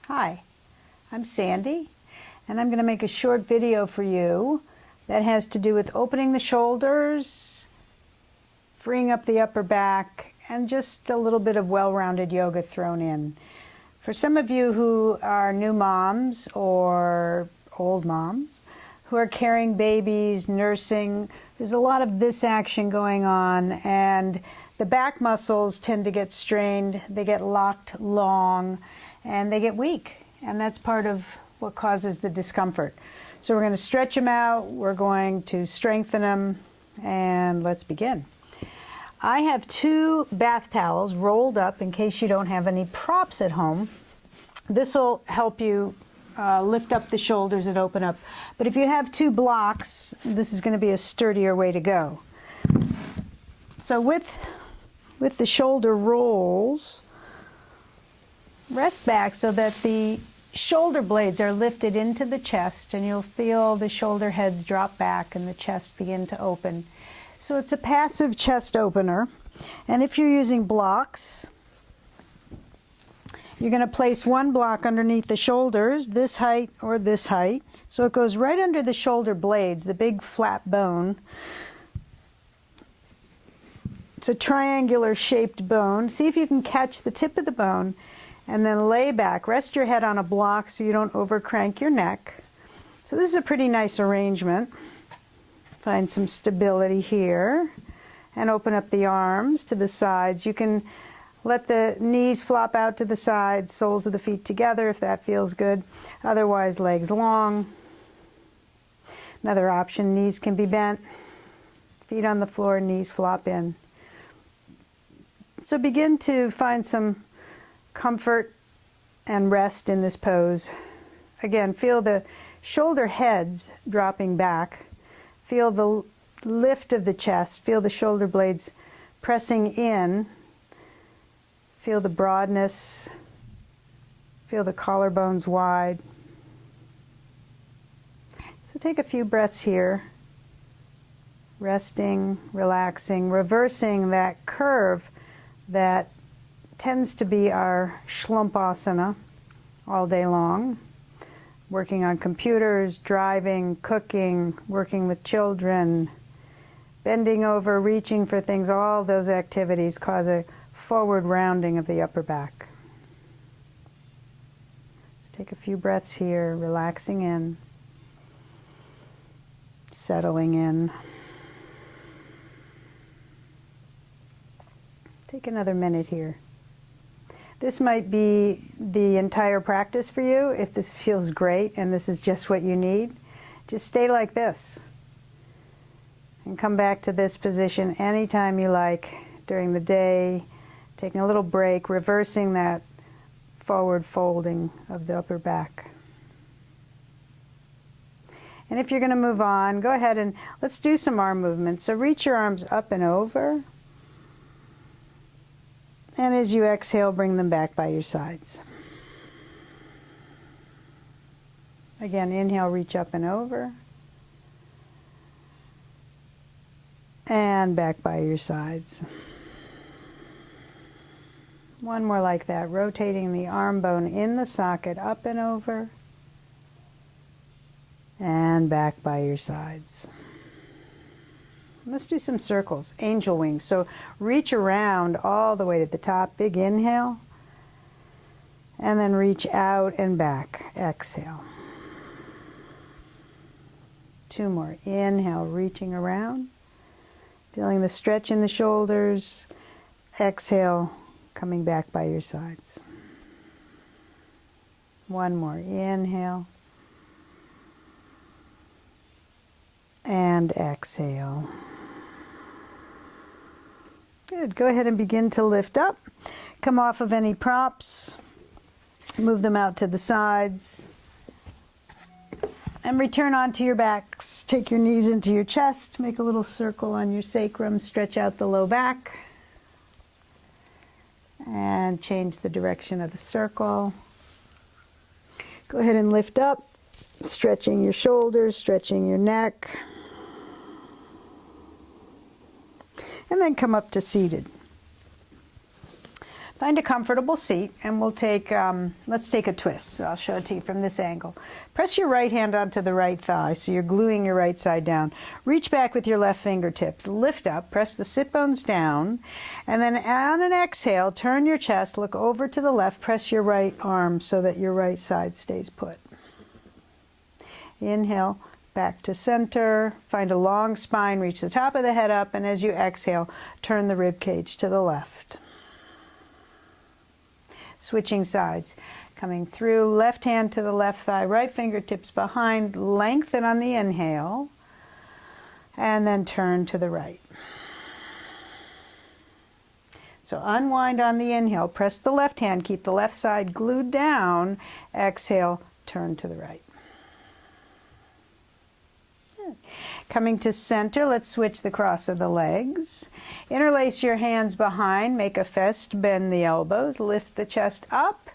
Hi, I'm Sandy, and I'm going to make a short video for you that has to do with opening the shoulders, freeing up the upper back, and just a little bit of well-rounded yoga thrown in. For some of you who are new moms or old moms who are carrying babies, nursing, there's a lot of this action going on, and the back muscles tend to get strained, they get locked long, and they get weak, and that's part of what causes the discomfort. So we're going to stretch them out, we're going to strengthen them, and let's begin. I have 2 bath towels rolled up in case you don't have any props at home. This will help you lift up the shoulders and open up. But if you have 2 blocks, this is going to be a sturdier way to go. So with the shoulder rolls, rest back so that the shoulder blades are lifted into the chest, and you'll feel the shoulder heads drop back and the chest begin to open. So it's a passive chest opener. And if you're using blocks, you're going to place 1 block underneath the shoulders, this height or this height. So it goes right under the shoulder blades, the big flat bone. It's a triangular shaped bone. See if you can catch the tip of the bone and then lay back. Rest your head on a block so you don't overcrank your neck. So this is a pretty nice arrangement. Find some stability here and open up the arms to the sides. You can let the knees flop out to the sides, soles of the feet together if that feels good. Otherwise, legs long. Another option, knees can be bent. Feet on the floor, knees flop in. So begin to find some comfort and rest in this pose. Again, feel the shoulder heads dropping back. Feel the lift of the chest. Feel the shoulder blades pressing in. Feel the broadness. Feel the collarbones wide. So take a few breaths here. Resting, relaxing, reversing that curve that tends to be our shlumpasana all day long. Working on computers, driving, cooking, working with children, bending over, reaching for things, all those activities cause a forward rounding of the upper back. So take a few breaths here, relaxing in, settling in. Take another minute here. This might be the entire practice for you. If this feels great and this is just what you need, just stay like this. And come back to this position anytime you like during the day, taking a little break, reversing that forward folding of the upper back. And if you're going to move on, go ahead and let's do some arm movements. So reach your arms up and over. And as you exhale, bring them back by your sides. Again, inhale, reach up and over. And back by your sides. One more like that, rotating the arm bone in the socket, up and over. And back by your sides. Let's do some circles, angel wings. So reach around all the way to the top, big inhale, and then reach out and back, exhale. 2 more, inhale, reaching around, feeling the stretch in the shoulders, exhale, coming back by your sides. 1 more, inhale, and exhale. Good. Go ahead and begin to lift up. Come off of any props. Move them out to the sides. And return onto your backs. Take your knees into your chest. Make a little circle on your sacrum. Stretch out the low back. And change the direction of the circle. Go ahead and lift up. Stretching your shoulders, stretching your neck. And then come up to seated. Find a comfortable seat, and we'll take, let's take a twist. So I'll show it to you from this angle. Press your right hand onto the right thigh, so you're gluing your right side down. Reach back with your left fingertips. Lift up, press the sit bones down, and then on an exhale, turn your chest, look over to the left, press your right arm so that your right side stays put. Inhale, back to center, find a long spine, reach the top of the head up, and as you exhale, turn the rib cage to the left. Switching sides, coming through, left hand to the left thigh, right fingertips behind, lengthen on the inhale, and then turn to the right. So unwind on the inhale, press the left hand, keep the left side glued down, exhale, turn to the right. Coming to center, let's switch the cross of the legs. Interlace your hands behind, make a fist, bend the elbows, lift the chest up,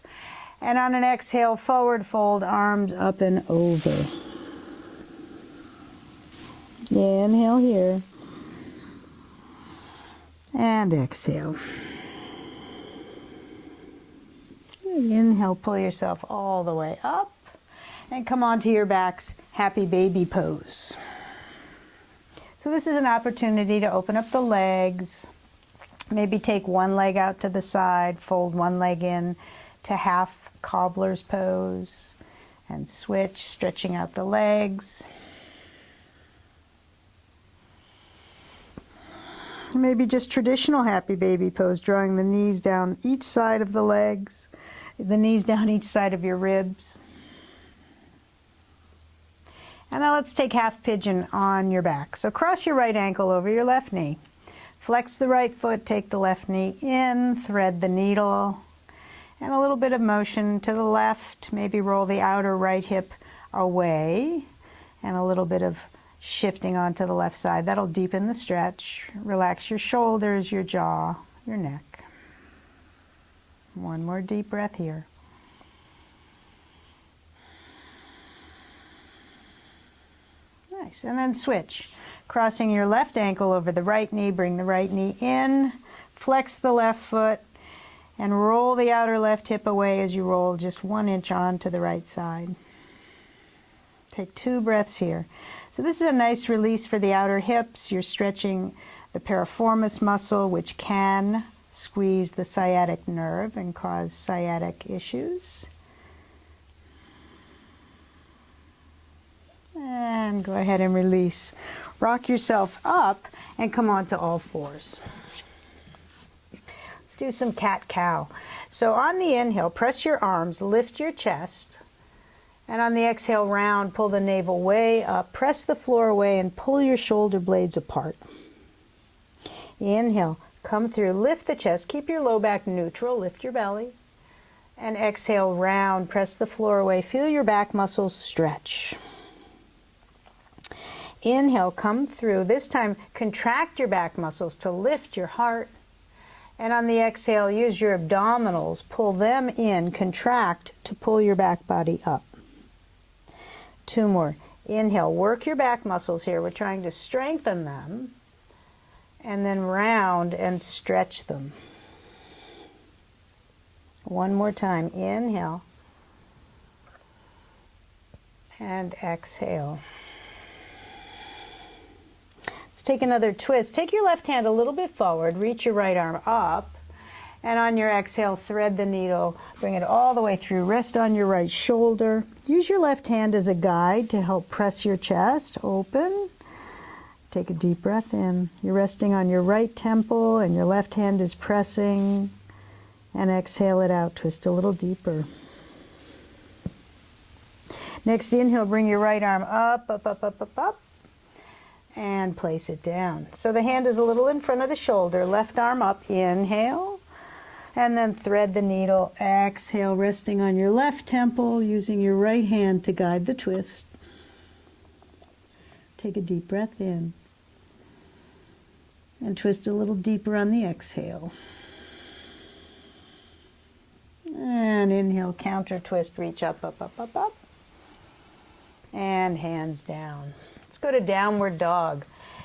and on an exhale, forward fold, arms up and over. Inhale here, and exhale. Inhale, pull yourself all the way up, and come onto your back's happy baby pose. So this is an opportunity to open up the legs, maybe take one leg out to the side, fold one leg in to half cobbler's pose, and switch, stretching out the legs. Maybe just traditional happy baby pose, drawing the knees down each side of the legs, the knees down each side of your ribs. And now let's take half pigeon on your back. So cross your right ankle over your left knee. Flex the right foot, take the left knee in, thread the needle, and a little bit of motion to the left. Maybe roll the outer right hip away, and a little bit of shifting onto the left side. That'll deepen the stretch. Relax your shoulders, your jaw, your neck. One more deep breath here. Nice, and then switch. Crossing your left ankle over the right knee, bring the right knee in, flex the left foot, and roll the outer left hip away as you roll just 1 inch onto the right side. Take 2 breaths here. So this is a nice release for the outer hips. You're stretching the piriformis muscle, which can squeeze the sciatic nerve and cause sciatic issues. And go ahead and release. Rock yourself up and come on to all fours. Let's do some cat-cow. So on the inhale, press your arms, lift your chest, and on the exhale, round, pull the navel way up, press the floor away, and pull your shoulder blades apart. Inhale, come through, lift the chest, keep your low back neutral, lift your belly, and exhale, round, press the floor away, feel your back muscles stretch. Inhale, come through. This time, contract your back muscles to lift your heart. And on the exhale, use your abdominals. Pull them in, contract to pull your back body up. 2 more. Inhale, work your back muscles here. We're trying to strengthen them. And then round and stretch them. 1 more time. Inhale. And exhale. Let's take another twist. Take your left hand a little bit forward, reach your right arm up, and on your exhale, thread the needle, bring it all the way through, rest on your right shoulder. Use your left hand as a guide to help press your chest open. Take a deep breath in. You're resting on your right temple, and your left hand is pressing, and exhale it out, twist a little deeper. Next inhale, bring your right arm up, up, up, up, up, up. And place it down. So the hand is a little in front of the shoulder, left arm up, inhale, and then thread the needle, exhale, resting on your left temple, using your right hand to guide the twist. Take a deep breath in, and twist a little deeper on the exhale. And inhale, counter twist, reach up, up, up, up, up, and hands down. Let's go to downward dog.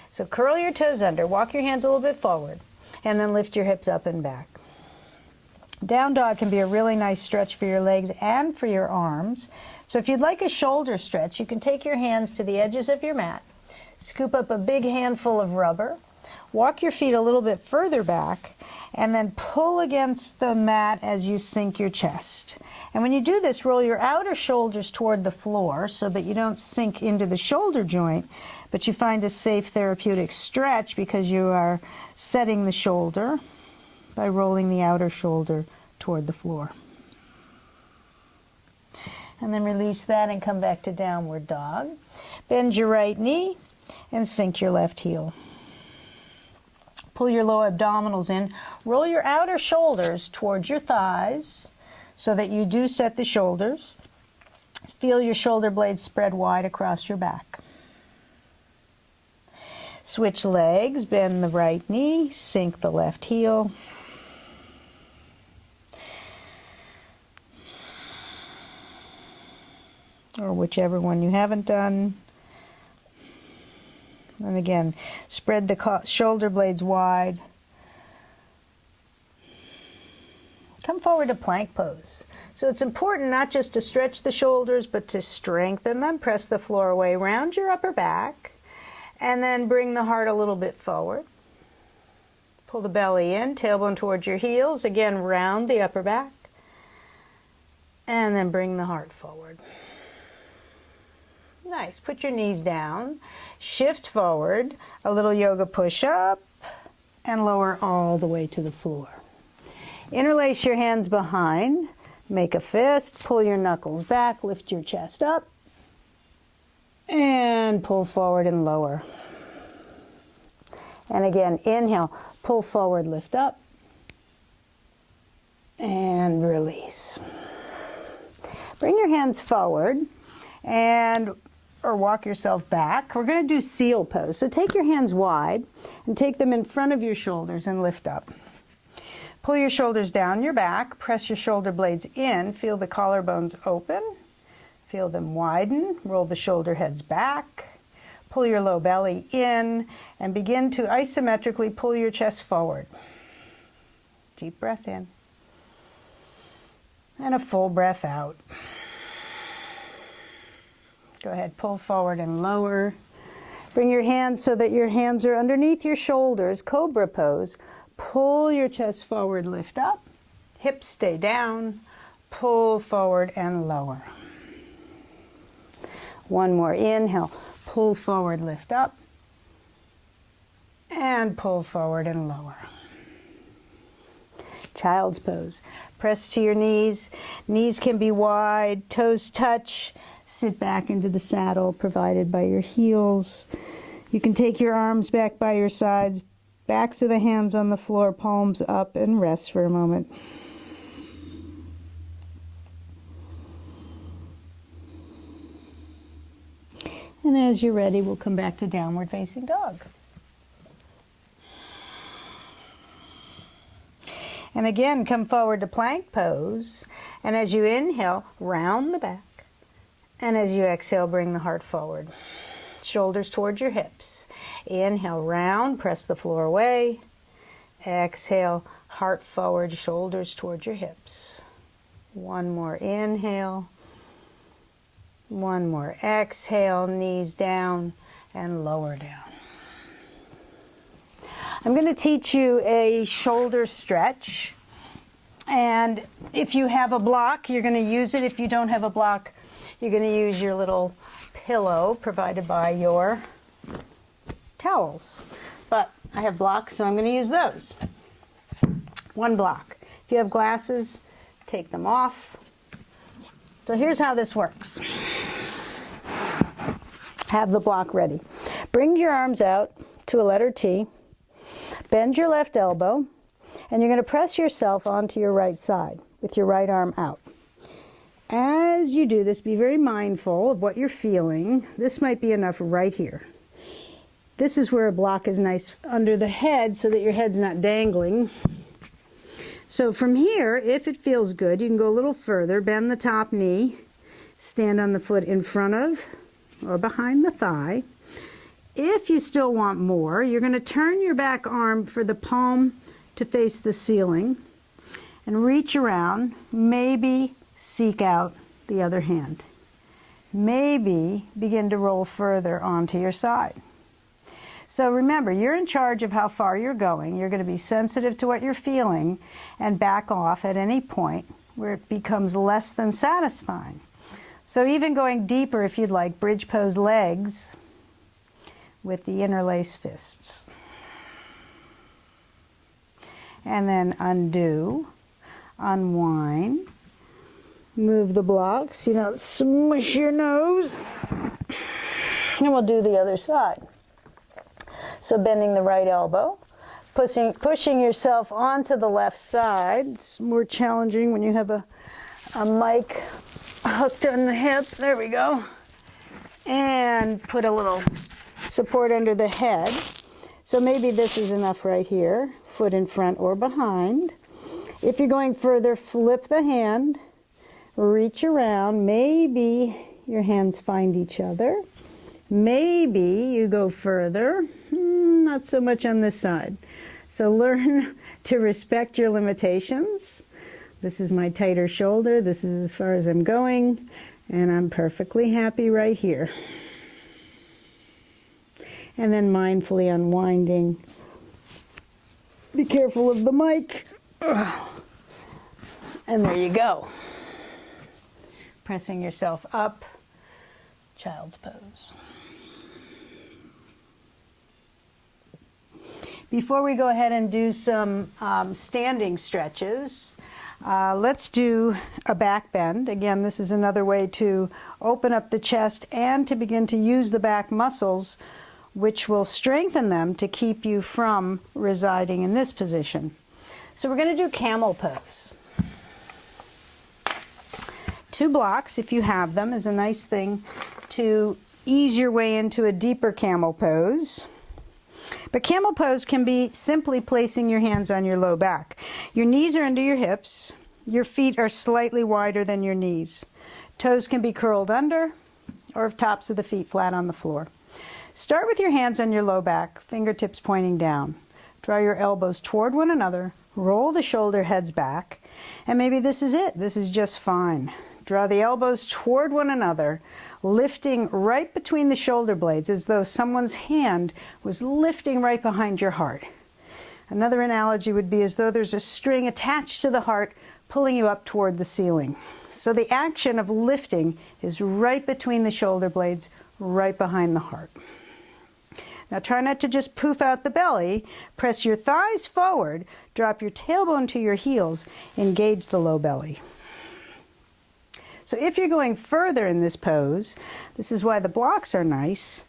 So curl your toes under, walk your hands a little bit forward, and then lift your hips up and back. Down dog can be a really nice stretch for your legs and for your arms. So if you'd like a shoulder stretch, you can take your hands to the edges of your mat, scoop up a big handful of rubber, walk your feet a little bit further back, and then pull against the mat as you sink your chest. And when you do this, roll your outer shoulders toward the floor so that you don't sink into the shoulder joint, but you find a safe therapeutic stretch because you are setting the shoulder by rolling the outer shoulder toward the floor. And then release that and come back to downward dog. Bend your right knee and sink your left heel. Pull your low abdominals in. Roll your outer shoulders towards your thighs so that you do set the shoulders. Feel your shoulder blades spread wide across your back. Switch legs, bend the right knee, sink the left heel. Or whichever one you haven't done. And again, spread the shoulder blades wide. Come forward to plank pose. So it's important not just to stretch the shoulders, but to strengthen them. Press the floor away, round your upper back, and then bring the heart a little bit forward. Pull the belly in, tailbone towards your heels. Again, round the upper back, and then bring the heart forward. Nice. Put your knees down, shift forward, a little yoga push-up, and lower all the way to the floor. Interlace your hands behind, make a fist, pull your knuckles back, lift your chest up, and pull forward and lower. And again, inhale, pull forward, lift up, and release. Bring your hands forward or walk yourself back. We're going to do seal pose. So take your hands wide and take them in front of your shoulders and lift up. Pull your shoulders down your back, press your shoulder blades in, feel the collarbones open, feel them widen, roll the shoulder heads back, pull your low belly in, and begin to isometrically pull your chest forward. Deep breath in, and a full breath out. Go ahead, pull forward and lower. Bring your hands so that your hands are underneath your shoulders, cobra pose. Pull your chest forward, lift up. Hips stay down. Pull forward and lower. One more, inhale. Pull forward, lift up. And pull forward and lower. Child's pose. Press to your knees. Knees can be wide, toes touch. Sit back into the saddle provided by your heels. You can take your arms back by your sides, backs of the hands on the floor, palms up, and rest for a moment. And as you're ready, we'll come back to downward facing dog. And again, come forward to plank pose. And as you inhale, round the back. And as you exhale, bring the heart forward. Shoulders towards your hips. Inhale, round, press the floor away. Exhale, heart forward, shoulders towards your hips. One more inhale. One more exhale, knees down and lower down. I'm going to teach you a shoulder stretch. And if you have a block, you're going to use it. If you don't have a block, you're going to use your little pillow provided by your towels. But I have blocks, so I'm going to use those. One block. If you have glasses, take them off. So here's how this works. Have the block ready. Bring your arms out to a letter T. Bend your left elbow, and you're going to press yourself onto your right side with your right arm out. As you do this, be very mindful of what you're feeling. This might be enough right here. This is where a block is nice under the head so that your head's not dangling. So from here, if it feels good, you can go a little further, bend the top knee, stand on the foot in front of or behind the thigh. If you still want more, you're going to turn your back arm for the palm to face the ceiling. and reach around. Maybe seek out the other hand. Maybe begin to roll further onto your side. So remember, you're in charge of how far you're going. You're going to be sensitive to what you're feeling and back off at any point where it becomes less than satisfying. So even going deeper, if you'd like, bridge pose legs with the interlace fists. And then undo, unwind, move the blocks, you don't smush your nose. And we'll do the other side. So bending the right elbow, pushing yourself onto the left side. It's more challenging when you have a mic hooked on the hip. There we go. And put a little support under the head. So maybe this is enough right here, foot in front or behind. If you're going further, flip the hand, reach around. Maybe your hands find each other. Maybe you go further, not so much on this side. So learn to respect your limitations. This is my tighter shoulder, this is as far as I'm going, and I'm perfectly happy right here. And then mindfully unwinding. Be careful of the mic. And there you go. Pressing yourself up, child's pose. Before we go ahead and do some standing stretches, let's do a back bend. Again, this is another way to open up the chest and to begin to use the back muscles, which will strengthen them to keep you from residing in this position. So we're going to do camel pose. 2 blocks, if you have them, is a nice thing to ease your way into a deeper camel pose. But camel pose can be simply placing your hands on your low back. Your knees are under your hips. Your feet are slightly wider than your knees. Toes can be curled under or tops of the feet flat on the floor. Start with your hands on your low back, fingertips pointing down. Draw your elbows toward one another. Roll the shoulder heads back. And maybe this is it. This is just fine. Draw the elbows toward one another, lifting right between the shoulder blades as though someone's hand was lifting right behind your heart. Another analogy would be as though there's a string attached to the heart pulling you up toward the ceiling. So the action of lifting is right between the shoulder blades, right behind the heart. Now try not to just poof out the belly. Press your thighs forward, drop your tailbone to your heels, engage the low belly. So if you're going further in this pose, this is why the blocks are nice.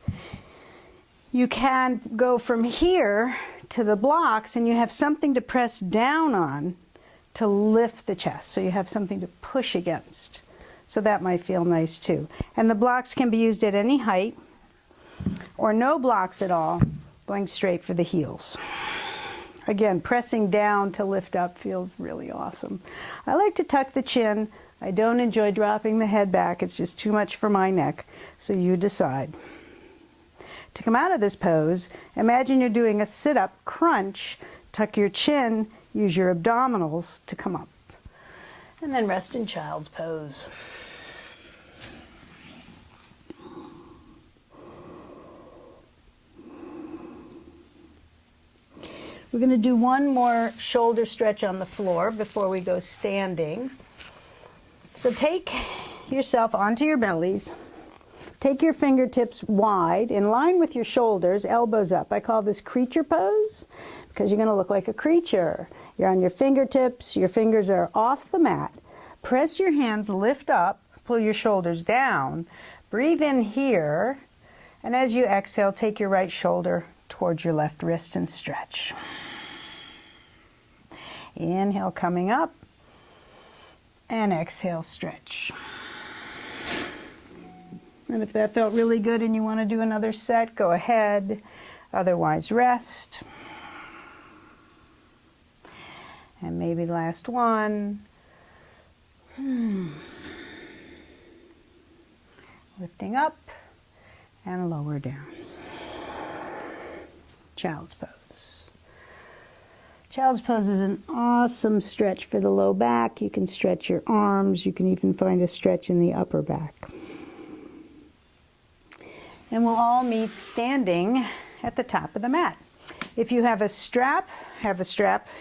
You can go from here to the blocks and you have something to press down on to lift the chest. So you have something to push against. So that might feel nice too. And the blocks can be used at any height or no blocks at all, going straight for the heels. Again, pressing down to lift up feels really awesome. I like to tuck the chin. I don't enjoy dropping the head back. It's just too much for my neck, so you decide. To come out of this pose, imagine you're doing a sit-up crunch. Tuck your chin, use your abdominals to come up. And then rest in child's pose. We're going to do one more shoulder stretch on the floor before we go standing. So take yourself onto your bellies. Take your fingertips wide, in line with your shoulders, elbows up. I call this creature pose because you're going to look like a creature. You're on your fingertips, your fingers are off the mat. Press your hands, lift up, pull your shoulders down. Breathe in here, and as you exhale, take your right shoulder towards your left wrist and stretch. Inhale, coming up. And exhale, stretch. And if that felt really good and you want to do another set, go ahead. Otherwise, rest. And maybe last one. Lifting up and lower down. Child's pose. Child's pose is an awesome stretch for the low back. You can stretch your arms. You can even find a stretch in the upper back. And we'll all meet standing at the top of the mat. If you have a strap,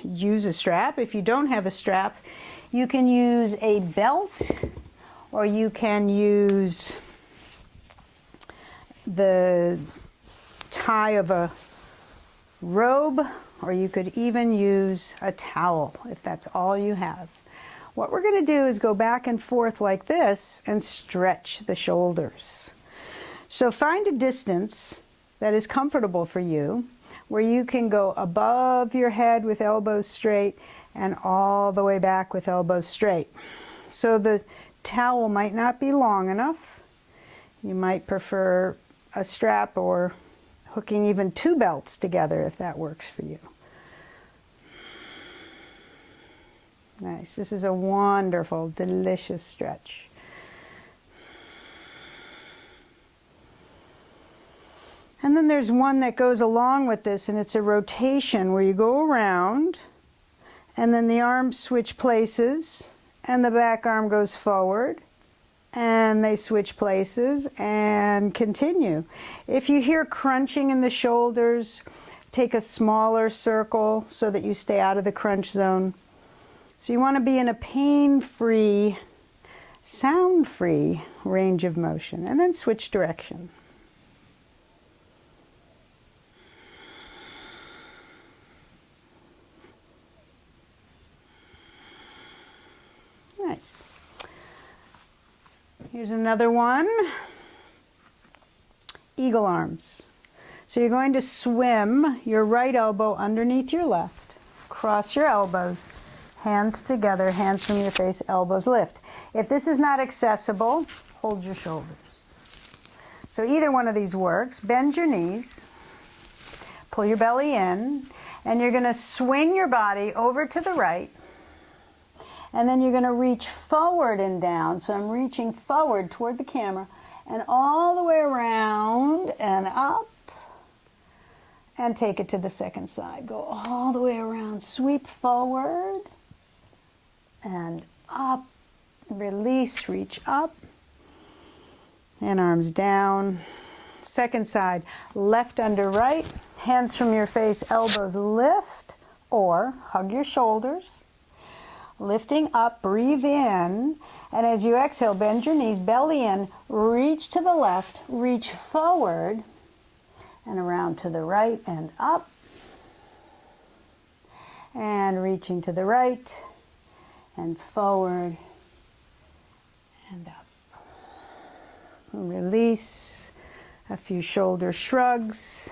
use a strap. If you don't have a strap, you can use a belt, or you can use the tie of a robe, or you could even use a towel if that's all you have. What we're going to do is go back and forth like this and stretch the shoulders. So find a distance that is comfortable for you, where you can go above your head with elbows straight and all the way back with elbows straight. So the towel might not be long enough. You might prefer a strap or hooking even two belts together if that works for you. Nice. This is a wonderful, delicious stretch. And then there's one that goes along with this, and it's a rotation where you go around and then the arms switch places and the back arm goes forward and they switch places and continue. If you hear crunching in the shoulders, take a smaller circle so that you stay out of the crunch zone. So you want to be in a pain-free, sound-free range of motion, and then switch direction. Nice. Here's another one. Eagle arms. So you're going to swim your right elbow underneath your left, cross your elbows, hands together, hands from your face, elbows lift. If this is not accessible, hold your shoulders. So either one of these works. Bend your knees, pull your belly in, and you're going to swing your body over to the right, and then you're going to reach forward and down. So I'm reaching forward toward the camera and all the way around and up, and take it to the second side. Go all the way around, sweep forward and up, release, reach up, and arms down. Second side, left under right, hands from your face, elbows lift, or hug your shoulders. Lifting up, breathe in, and as you exhale, bend your knees, belly in, reach to the left, reach forward, and around to the right and up, and reaching to the right, and forward, and up. Release, a few shoulder shrugs,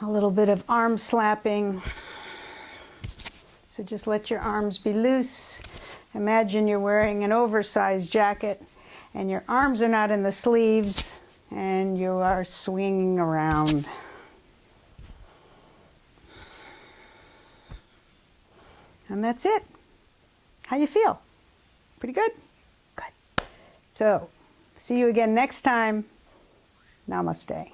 a little bit of arm slapping. So just let your arms be loose. Imagine you're wearing an oversized jacket and your arms are not in the sleeves and you are swinging around. And that's it. How you feel? Pretty good? Good. So, see you again next time. Namaste.